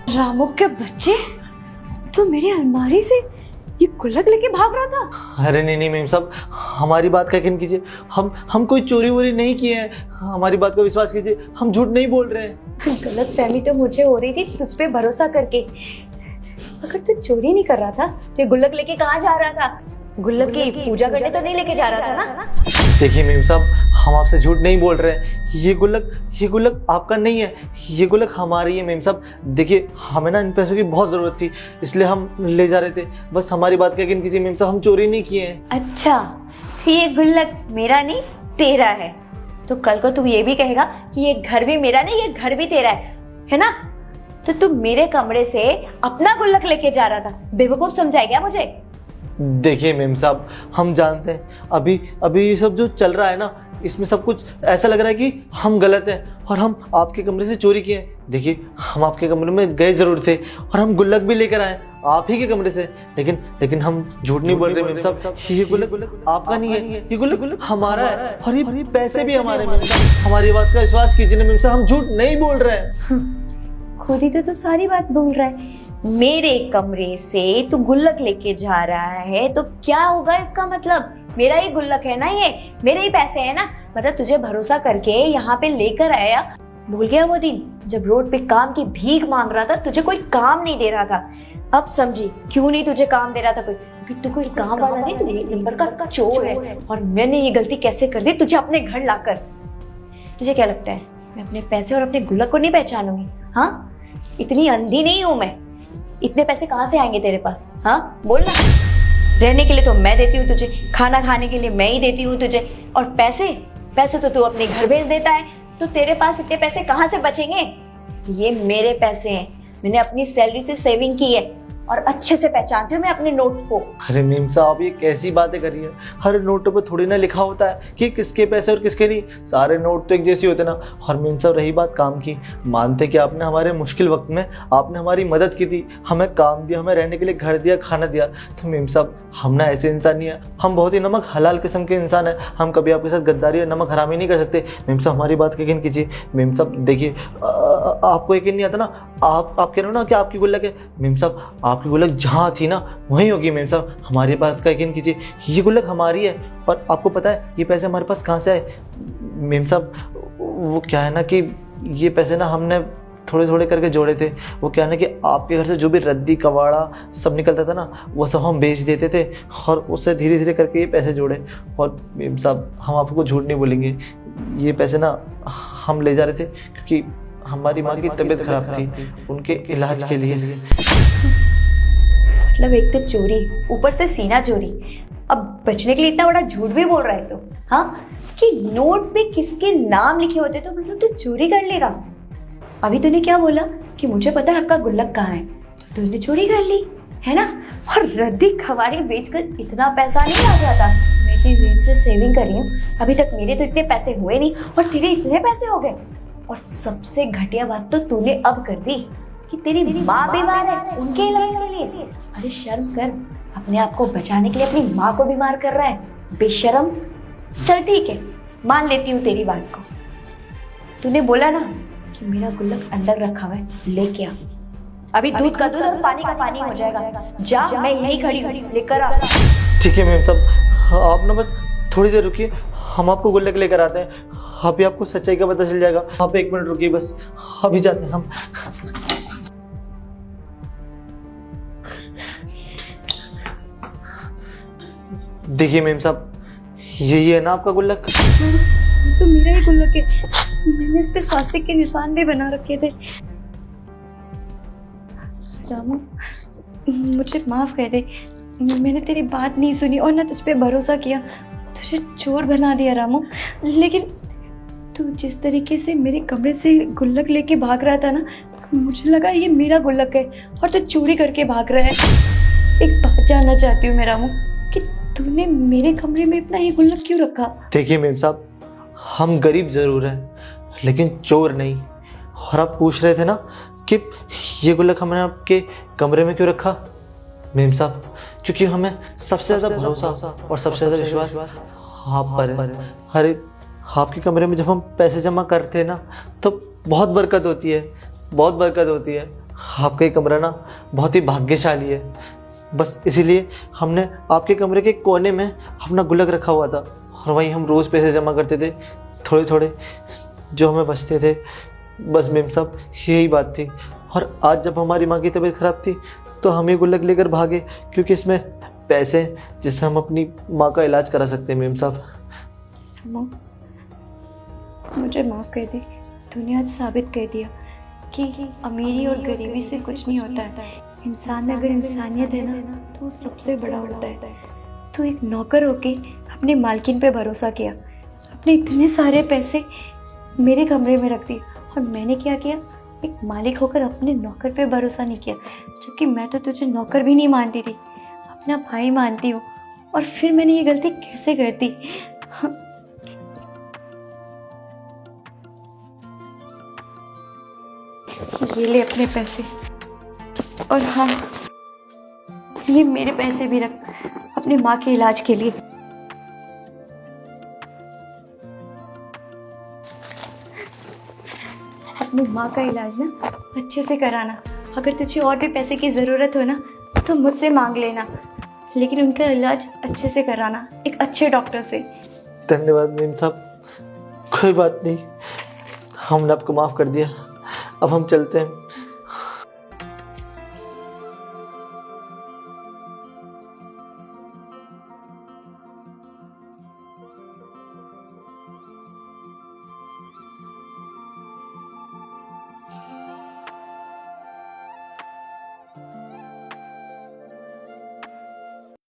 रामू के बच्चे, तो मेरी अलमारी से ये गुल्लक लेके भाग रहा था। अरे नहीं मेम साहब, हमारी बात का यकीन कीजिए, हम कोई चोरी वोरी नहीं किए हैं, हमारी बात का विश्वास कीजिए, हम झूठ नहीं बोल रहे हैं। गलत फहमी तो मुझे हो रही थी तुझ पे भरोसा करके। अगर तू चोरी नहीं कर रहा था तो ये गुल्लक लेके कहाँ जा रहा था? गुल्लक की पूजा करने तो नहीं लेके जा रहा था ना? देखिए मेम साहब, हम आपसे झूठ नहीं बोल रहे हैं, ये गुल्लक आपका नहीं है, ये गुल्लक हमारी है मेम साहब। देखिए हमें ना इन पैसों की बहुत ज़रूरत थी, इसलिए हम ले जा रहे थे, बस हमारी बात का यकीन कीजिए मेम साहब, हम चोरी नहीं किए हैं। अच्छा, तो ये गुल्लक मेरा नहीं तेरा है, तो कल को तू ये भी कहेगा कि ये घर भी मेरा नहीं, ये घर भी तेरा है ना? तो तू मेरे कमरे से अपना गुल्लक लेके जा रहा था, बेवकूफ समझाए क्या मुझे? देखिए मेम साहब, हम जानते हैं अभी ये सब जो चल रहा है ना, इसमें सब कुछ ऐसा लग रहा है कि हम गलत हैं और हम आपके कमरे से चोरी किए हैं। देखिए हम आपके कमरे में गए जरूर थे और हम गुल्लक भी लेकर आए आप ही के कमरे से, लेकिन हम झूठ नहीं बोल रहे मेम साहब, ये गुल्लक आपका नहीं है, ये गुल्लक हमारा है और ये पैसे भी हमारे। मेम साहब हमारी बात का विश्वास कीजिए ना मेम साहब, हम झूठ नहीं बोल रहे हैं। खुद ही तो सारी बात बोल रहा है। मेरे कमरे से तू गुल्लक लेके जा रहा है तो क्या होगा इसका मतलब? मेरा ही गुल्लक है ना, ये मेरे ही पैसे है ना, मतलब तुझे भरोसा करके यहाँ पे लेकर आया। भूल गया वो दिन जब रोड पे काम की भीख मांग रहा था, तुझे कोई काम नहीं दे रहा था? अब समझी क्यों नहीं तुझे काम दे रहा था कोई? क्योंकि तू कोई काम वाला नहीं, तू एक नंबर का चोर है। और मैंने ये गलती कैसे कर दी तुझे अपने घर लाकर? तुझे क्या लगता है मैं अपने पैसे और अपने गुल्लक को नहीं पहचानूंगी? हाँ, इतनी अंधी नहीं हूं मैं। इतने पैसे कहाँ से आएंगे तेरे पास? हाँ बोल ना। रहने के लिए तो मैं देती हूँ तुझे, खाना खाने के लिए मैं ही देती हूँ तुझे, और पैसे तो तू अपने घर भेज देता है, तो तेरे पास इतने पैसे कहाँ से बचेंगे? ये मेरे पैसे हैं, मैंने अपनी सैलरी से सेविंग की है और अच्छे से पहचानती हूँ मैं अपने नोट को। अरे मीम साहब ये कैसी बातें कर रही है? हर नोटों पे थोड़ी ना लिखा होता है कि किसके पैसे और किसके नहीं, सारे नोट तो एक जैसे होते ना। और मीम साहब रही बात काम की, मानते कि आपने हमारे मुश्किल वक्त में आपने हमारी मदद की थी, हमें काम दिया, हमें रहने के लिए घर दिया, खाना दिया, तो मीम साहब हम ना ऐसे इंसान नहीं है, हम बहुत ही नमक हलाल किस्म के इंसान है, हम कभी आपके साथ गद्दारी और नमक हरामी नहीं कर सकते। मीम साहब हमारी बात का यकीन कीजिए। मीम साहब देखिए आपको यकीन नहीं आता ना, आप कह रहे हो ना कि आपकी गुल्लक है, मीम साहब आपकी गुल्लक जहाँ थी ना वहीं होगी। मीम साहब हमारी बात का यकीन कीजिए, ये गुल्लक हमारी है। और आपको पता है ये पैसे हमारे पास कहाँ से आए? मीम साहब वो क्या है ना कि ये पैसे ना हमने थोड़े थोड़े करके जोड़े थे। वो क्या है ना कि आपके घर से जो भी रद्दी कबाड़ा सब निकलता था ना, वो सब हम बेच देते थे और उससे धीरे धीरे करके ये पैसे जोड़े। और मीम साहब हम आपको झूठ नहीं बोलेंगे, ये पैसे ना हम ले जा रहे थे क्योंकि हमारी माँ की तबीयत खराब थी, उनके इलाज के लिए। मतलब एक तो चोरी, ऊपर से सीना चोरी, अब बचने के लिए इतना बड़ा झूठ भी बोल रहा है तो? हाँ, कि नोट पे किसके नाम लिखे होते तो मतलब तू चोरी कर लेगा? अभी तूने क्या बोला कि मुझे पता है आपका गुल्लक कहाँ है, तो तूने चोरी कर ली है ना? और रद्दी खवाड़ी बेचकर इतना पैसा नहीं आ जाता। मैं इतनी देर से सेविंग कर रही हूँ, अभी तक मेरे तो इतने पैसे हुए नहीं और तेरे इतने पैसे हो गए। और सबसे घटिया बात तो तूने अब कर दी कि तेरी माँ बीमार है, उनके इलाज के लिए। अरे शर्म कर, अपने आप को बचाने के लिए अपनी माँ को बीमार कर रहा है, बेशर्म। चल ठीक है, मान लेती हूँ तेरी बात को। तूने बोला ना कि मेरा गुल्लक अंदर रखा हुआ है, लेके आ। अभी दूध का दूध और पानी का पानी हो जाएगा। जा, मैं यही खड़ी हूँ, लेकर आ। ठीक है मैम साहब, आप ना बस थोड़ी देर रुकिए, हम आपको गुल्लक लेकर आते हैं, अभी आपको सच्चाई का पता चल जाएगा। आप 1 मिनट रुकिए बस, अभी जाते हैं हम। देखिए मैम साहब, यही है ना आपका गुल्लक? तो मेरा ही गुल्लक है, मैंने इस पे स्वास्तिक के निशान भी बना रखे थे। रामू मुझे माफ कर दे, मैंने तेरी बात नहीं सुनी और ना तुझ पे भरोसा किया, तुझे चोर बना दिया रामू। लेकिन तू जिस तरीके से मेरे कमरे से गुल्लक लेके भाग रहा था ना, मुझे लगा ये मेरा गुल्लक है और तू चोरी करके भाग रहा है। एक बात जानना चाहती हूँ मैं रामू, कि तूने मेरे कमरे में अपना ये गुल्लक क्यों रखा? देखिए मैम साहब, हम गरीब जरूर हैं लेकिन चोर नहीं। और आप पूछ रहे थे ना कि ये गुल्लक हमने आपके कमरे में क्यों रखा? मैम साहब क्योंकि हमें सबसे ज़्यादा भरोसा और सबसे ज़्यादा विश्वास आप पर है। अरे आपके कमरे में जब हम पैसे जमा करते हैं ना तो बहुत बरकत होती है, बहुत बरकत होती है। आपका ये कमरा ना बहुत ही भाग्यशाली है। बस इसीलिए हमने आपके कमरे के कोने में अपना गुल्लक रखा हुआ था और वहीं हम रोज़ पैसे जमा करते थे, थोड़े थोड़े जो हमें बचते थे। बस मेम साहब यही बात थी। और आज जब हमारी माँ की तबीयत ख़राब थी तो हम ये गुल्लक लेकर भागे, क्योंकि इसमें पैसे हैं जिससे हम अपनी माँ का इलाज करा सकते हैं। मेम साहब मुझे माफ़ कर दे, तूने आज साबित कर दिया कि अमीरी और गरीबी से कुछ नहीं होता है। इंसान में अगर इंसानियत है ना तो वो सबसे बड़ा होता है। तू एक नौकर होके अपने मालकिन पे भरोसा किया, अपने इतने सारे पैसे मेरे कमरे में रख दिए, और मैंने क्या किया, एक मालिक होकर अपने नौकर पे भरोसा नहीं किया, जबकि मैं तो तुझे नौकर भी नहीं मानती थी, अपना भाई मानती हूँ। और फिर मैंने ये गलती कैसे कर दी? ये ले अपने पैसे, और हाँ ये मेरे पैसे भी रख अपनी माँ के इलाज के लिए। अपनी माँ का इलाज ना अच्छे से कराना। अगर तुझे और भी पैसे की ज़रूरत हो ना तो मुझसे मांग लेना, लेकिन उनका इलाज अच्छे से कराना, एक अच्छे डॉक्टर से। धन्यवाद मेम साहब, कोई बात नहीं, हमने आपको माफ़ कर दिया। अब हम चलते हैं।